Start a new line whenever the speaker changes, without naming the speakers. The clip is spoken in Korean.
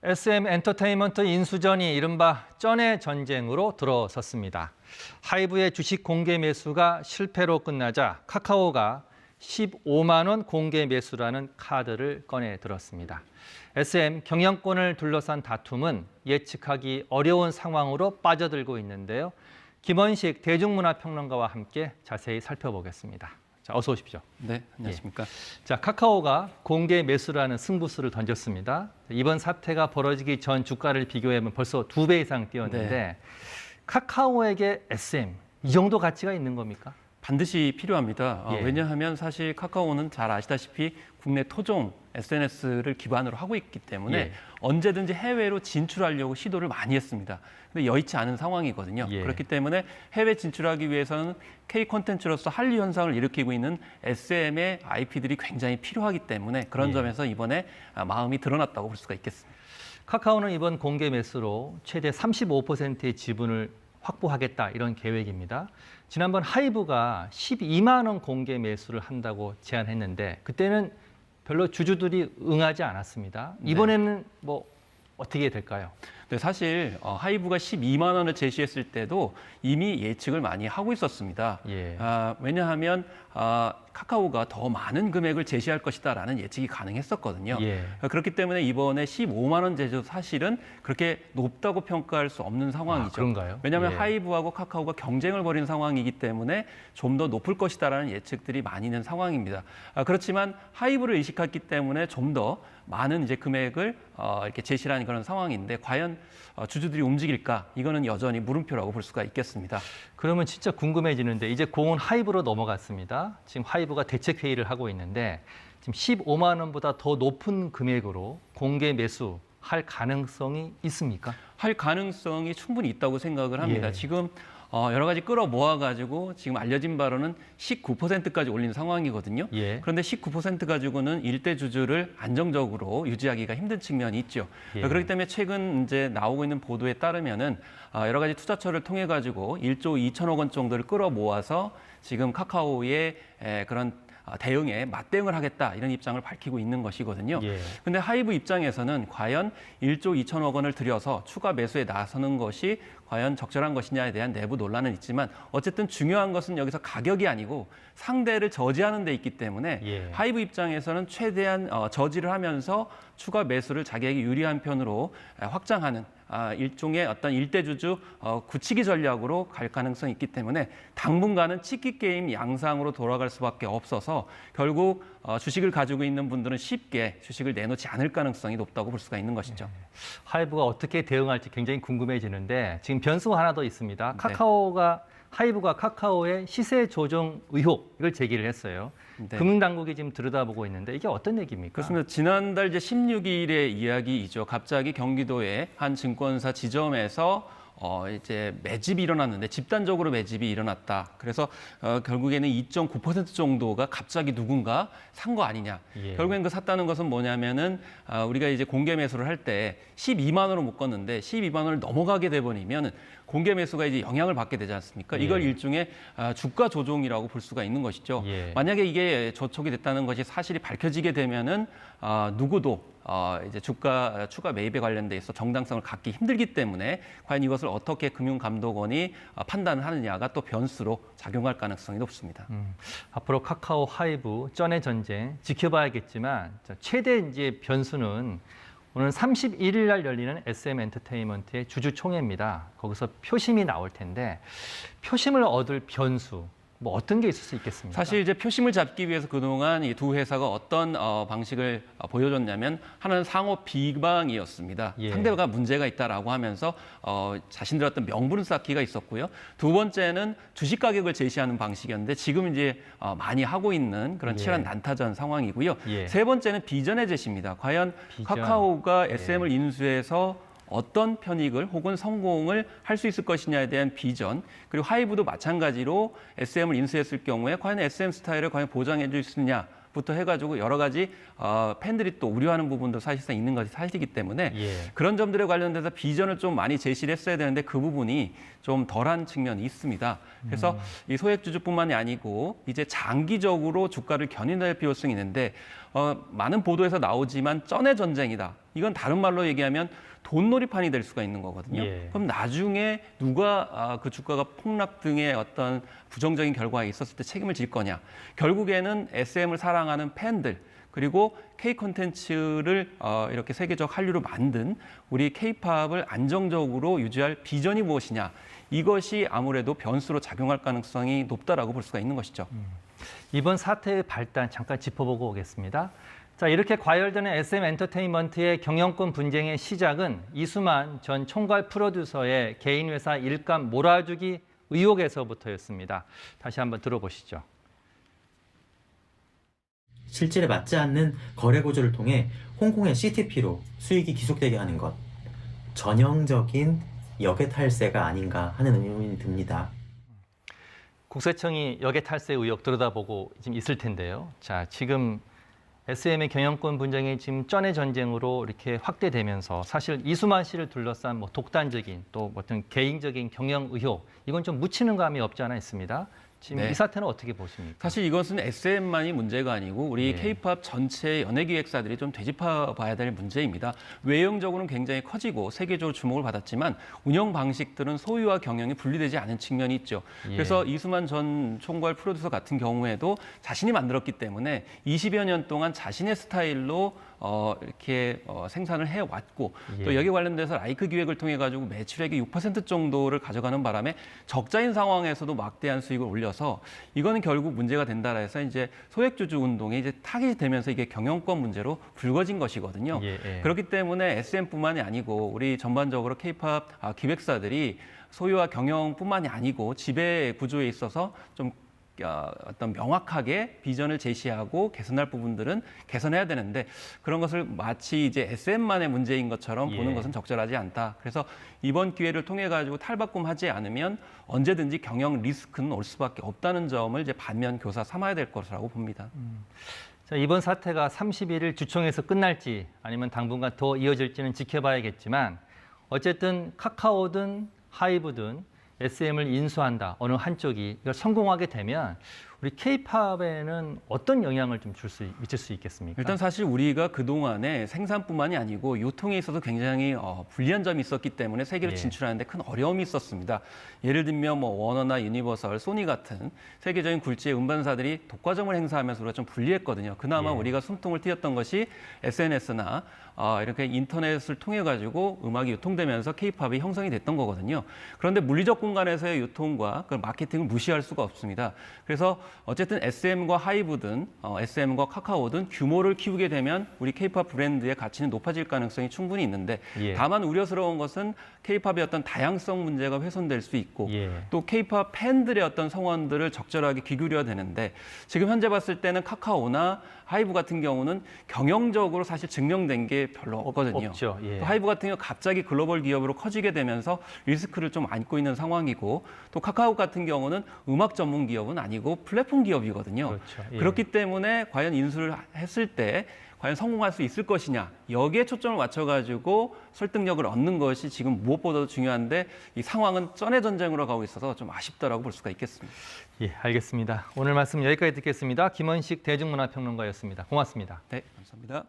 SM 엔터테인먼트 인수전이 이른바 쩐의 전쟁으로 들어섰습니다. 하이브의 주식 공개 매수가 실패로 끝나자 카카오가 15만 원 공개 매수라는 카드를 꺼내 들었습니다. SM 경영권을 둘러싼 다툼은 예측하기 어려운 상황으로 빠져들고 있는데요. 김원식 대중문화평론가와 함께 자세히 살펴보겠습니다. 자, 어서 오십시오.
네, 안녕하십니까.
자, 카카오가 공개 매수라는 승부수를 던졌습니다. 이번 사태가 벌어지기 전 주가를 비교해보면 벌써 2배 이상 뛰었는데
네.
카카오에게 SM, 이 정도 가치가 있는 겁니까?
반드시 필요합니다.
예.
왜냐하면 사실 카카오는 잘 아시다시피 국내 토종 SNS를 기반으로 하고 있기 때문에
예.
언제든지 해외로 진출하려고 시도를 많이 했습니다. 근데 여의치 않은 상황이거든요.
예.
그렇기 때문에 해외 진출하기 위해서는 K 콘텐츠로서 한류 현상을 일으키고 있는 SM의 IP들이 굉장히 필요하기 때문에 그런
예.
점에서 이번에 마음이 드러났다고 볼 수가 있겠습니다.
카카오는 이번 공개 매수로 최대 35%의 지분을 확보하겠다 이런 계획입니다. 지난번 하이브가 12만 원 공개 매수를 한다고 제안했는데 그때는 별로 주주들이 응하지 않았습니다. 이번에는 뭐 어떻게 될까요?
네, 사실 하이브가 12만 원을 제시했을 때도 이미 예측을 많이 하고 있었습니다.
예.
왜냐하면 카카오가 더 많은 금액을 제시할 것이다라는 예측이 가능했었거든요.
예.
그렇기 때문에 이번에 15만 원 제시도 사실은 그렇게 높다고 평가할 수 없는 상황이죠.
그런가요?
왜냐하면
예.
하이브하고 카카오가 경쟁을 벌이는 상황이기 때문에 좀 더 높을 것이다라는 예측들이 많이 있는 상황입니다. 그렇지만 하이브를 의식했기 때문에 좀 더 많은 이제 금액을 이렇게 제시하는 그런 상황인데 과연 주주들이 움직일까? 이거는 여전히 물음표라고 볼 수가 있겠습니다.
그러면 진짜 궁금해지는데 이제 공은 하이브로 넘어갔습니다. 지금 하이브가 대책 회의를 하고 있는데 지금 15만 원보다 더 높은 금액으로 공개 매수할 가능성이 있습니까?
할 가능성이 충분히 있다고 생각을 합니다.
예.
지금 여러 가지 끌어모아가지고 지금 알려진 바로는 19%까지 올린 상황이거든요.
예.
그런데 19% 가지고는 일대 주주를 안정적으로 유지하기가 힘든 측면이 있죠.
예.
그렇기 때문에 최근 이제 나오고 있는 보도에 따르면은 여러 가지 투자처를 통해 가지고 1조 2천억 원 정도를 끌어모아서 지금 카카오의 그런 대응에 맞대응을 하겠다 이런 입장을 밝히고 있는 것이거든요. 그런데 하이브 입장에서는 과연 1조 2천억 원을 들여서 추가 매수에 나서는 것이 과연 적절한 것이냐에 대한 내부 논란은 있지만 어쨌든 중요한 것은 여기서 가격이 아니고 상대를 저지하는 데 있기 때문에 하이브 입장에서는 최대한 저지를 하면서 추가 매수를 자기에게 유리한 편으로 확장하는 일종의 어떤 일대주주 굳히기 전략으로 갈 가능성이 있기 때문에 당분간은 치킨 게임 양상으로 돌아갈 수밖에 없어서 결국 주식을 가지고 있는 분들은 쉽게 주식을 내놓지 않을 가능성이 높다고 볼 수가 있는 것이죠.
하이브가 어떻게 대응할지 굉장히 궁금해지는데 지금 변수가 하나 더 있습니다.
네.
하이브가 카카오의 시세 조정 의혹 이걸 제기를 했어요.
네.
금융당국이 지금 들여다보고 있는데 이게 어떤 얘기입니까?
그렇습니다. 지난달 이제 16일의 이야기이죠. 갑자기 경기도의 한 증권사 지점에서 이제 매집이 일어났는데 집단적으로 매집이 일어났다. 그래서 결국에는 2.9% 정도가 갑자기 누군가 산 거 아니냐. 결국엔 그 샀다는 것은 뭐냐면은 우리가 이제 공개 매수를 할 때 12만 원을 묶었는데 12만 원을 넘어가게 돼 버리면 공개 매수가 이제 영향을 받게 되지 않습니까? 이걸 일종의 주가 조종이라고 볼 수가 있는 것이죠. 만약에 이게 저촉이 됐다는 것이 사실이 밝혀지게 되면은 누구도 이제 주가 추가 매입에 관련돼 있어 정당성을 갖기 힘들기 때문에 과연 이것을 어떻게 금융감독원이 판단을 하느냐가 또 변수로 작용할 가능성이 높습니다.
앞으로 카카오 하이브 쩐의 전쟁 지켜봐야겠지만 최대 이제 변수는 오늘 31일 날 열리는 SM 엔터테인먼트의 주주총회입니다. 거기서 표심이 나올 텐데 표심을 얻을 변수 뭐 어떤 게 있을 수 있겠습니까?
사실 이제 표심을 잡기 위해서 그동안 이 두 회사가 어떤 방식을 보여줬냐면 하나는 상호 비방이었습니다. 상대가 문제가 있다라고 하면서 자신들 어떤 명분을 쌓기가 있었고요. 두 번째는 주식 가격을 제시하는 방식이었는데 지금 이제 많이 하고 있는 그런 치열한 난타전 상황이고요. 세 번째는 비전의 제시입니다. 과연 카카오가 SM을 인수해서 어떤 편익을 혹은 성공을 할 수 있을 것이냐에 대한 비전, 그리고 하이브도 마찬가지로 SM을 인수했을 경우에 과연 SM 스타일을 과연 보장해 줄 수 있느냐부터 해가지고 여러 가지 팬들이 또 우려하는 부분도 사실상 있는 것이 사실이기 때문에 그런 점들에 관련돼서 비전을 좀 많이 제시를 했어야 되는데 그 부분이 좀 덜한 측면이 있습니다. 그래서 이 소액주주뿐만이 아니고 이제 장기적으로 주가를 견인할 필요성이 있는데 많은 보도에서 나오지만 쩐의 전쟁이다. 이건 다른 말로 얘기하면 돈놀이판이 될 수가 있는 거거든요.
예.
그럼 나중에 누가 그 주가가 폭락 등의 어떤 부정적인 결과가 있었을 때 책임을 질 거냐. 결국에는 SM을 사랑하는 팬들, 그리고 K 콘텐츠를 이렇게 세계적 한류로 만든 우리 K-팝을 안정적으로 유지할 비전이 무엇이냐. 이것이 아무래도 변수로 작용할 가능성이 높다라고 볼 수가 있는 것이죠.
이번 사태의 발단 잠깐 짚어보고 오겠습니다. 자, 이렇게 과열되는 SM 엔터테인먼트의 경영권 분쟁의 시작은 이수만 전 총괄 프로듀서의 개인 회사 일감 몰아주기 의혹에서부터였습니다. 다시 한번 들어보시죠.
실질에 맞지 않는 거래 구조를 통해 홍콩의 CTP로 수익이 기속되게 하는 것. 전형적인 역의 탈세가 아닌가 하는 의문이 듭니다.
국세청이 역의 탈세 의혹 들여다보고 지금 있을 텐데요. 자, 지금 SM의 경영권 분쟁이 지금 쩐의 전쟁으로 이렇게 확대되면서 사실 이수만 씨를 둘러싼 뭐 독단적인 또 어떤 개인적인 경영 의혹 이건 좀 묻히는 감이 없지 않아 있습니다. 지금
네.
이 사태는 어떻게 보십니까?
사실 이것은 SM만이 문제가 아니고 우리
예.
K-팝 전체 연예기획사들이 좀 되짚어 봐야 될 문제입니다. 외형적으로는 굉장히 커지고 세계적으로 주목을 받았지만 운영 방식들은 소유와 경영이 분리되지 않은 측면이 있죠.
예.
그래서 이수만 전 총괄 프로듀서 같은 경우에도 자신이 만들었기 때문에 20여 년 동안 자신의 스타일로 이렇게 생산을 해왔고
예.
또 여기 관련돼서 라이크 기획을 통해 가지고 매출액의 6% 정도를 가져가는 바람에 적자인 상황에서도 막대한 수익을 올려서 이거는 결국 문제가 된다라 해서 이제 소액주주 운동에 이제 타깃이 되면서 이게 경영권 문제로 불거진 것이거든요.
예, 예.
그렇기 때문에 SM뿐만이 아니고 우리 전반적으로 K-팝 기획사들이 소유와 경영뿐만이 아니고 지배 구조에 있어서 좀 어떤 명확하게 비전을 제시하고 개선할 부분들은 개선해야 되는데 그런 것을 마치 이제 SM만의 문제인 것처럼
예.
보는 것은 적절하지 않다. 그래서 이번 기회를 통해 가지고 탈바꿈하지 않으면 언제든지 경영 리스크는 올 수밖에 없다는 점을 이제 반면 교사 삼아야 될 것이라고 봅니다.
자, 이번 사태가 31일 주총에서 끝날지 아니면 당분간 더 이어질지는 지켜봐야겠지만 어쨌든 카카오든 하이브든 SM을 인수한다. 어느 한쪽이 이걸 성공하게 되면 우리 K-팝에는 어떤 영향을 좀 미칠 수 있겠습니까?
일단 사실 우리가 그동안에 생산뿐만이 아니고 유통에 있어서 굉장히 불리한 점이 있었기 때문에 세계로
예.
진출하는데 큰 어려움이 있었습니다. 예를 들면 뭐 워너나 유니버설, 소니 같은 세계적인 굴지의 음반사들이 독과점을 행사하면서 우리가 좀 불리했거든요. 그나마
예.
우리가 숨통을 트였던 것이 SNS나 이렇게 인터넷을 통해 가지고 음악이 유통되면서 K-팝이 형성이 됐던 거거든요. 그런데 물리적 공간에서의 유통과 그 마케팅을 무시할 수가 없습니다. 그래서 어쨌든 SM과 하이브든 SM과 카카오든 규모를 키우게 되면 우리 K-팝 브랜드의 가치는 높아질 가능성이 충분히 있는데
예.
다만 우려스러운 것은 K-팝의 어떤 다양성 문제가 훼손될 수 있고
예.
또 K-팝 팬들의 어떤 성원들을 적절하게 기울여야 되는데 지금 현재 봤을 때는 카카오나 하이브 같은 경우는 경영적으로 사실 증명된 게 별로 없거든요.
없죠. 예.
또 하이브 같은 경우 갑자기 글로벌 기업으로 커지게 되면서 리스크를 좀 안고 있는 상황이고 또 카카오 같은 경우는 음악 전문 기업은 아니고 플랫폼 기업이거든요.
그렇죠. 예.
그렇기 때문에 과연 인수를 했을 때 과연 성공할 수 있을 것이냐 여기에 초점을 맞춰가지고 설득력을 얻는 것이 지금 무엇보다도 중요한데 이 상황은 쩐의 전쟁으로 가고 있어서 좀 아쉽다라고 볼 수가 있겠습니다.
예, 알겠습니다. 오늘 말씀 여기까지 듣겠습니다. 김원식 대중문화평론가였습니다. 고맙습니다.
네, 감사합니다.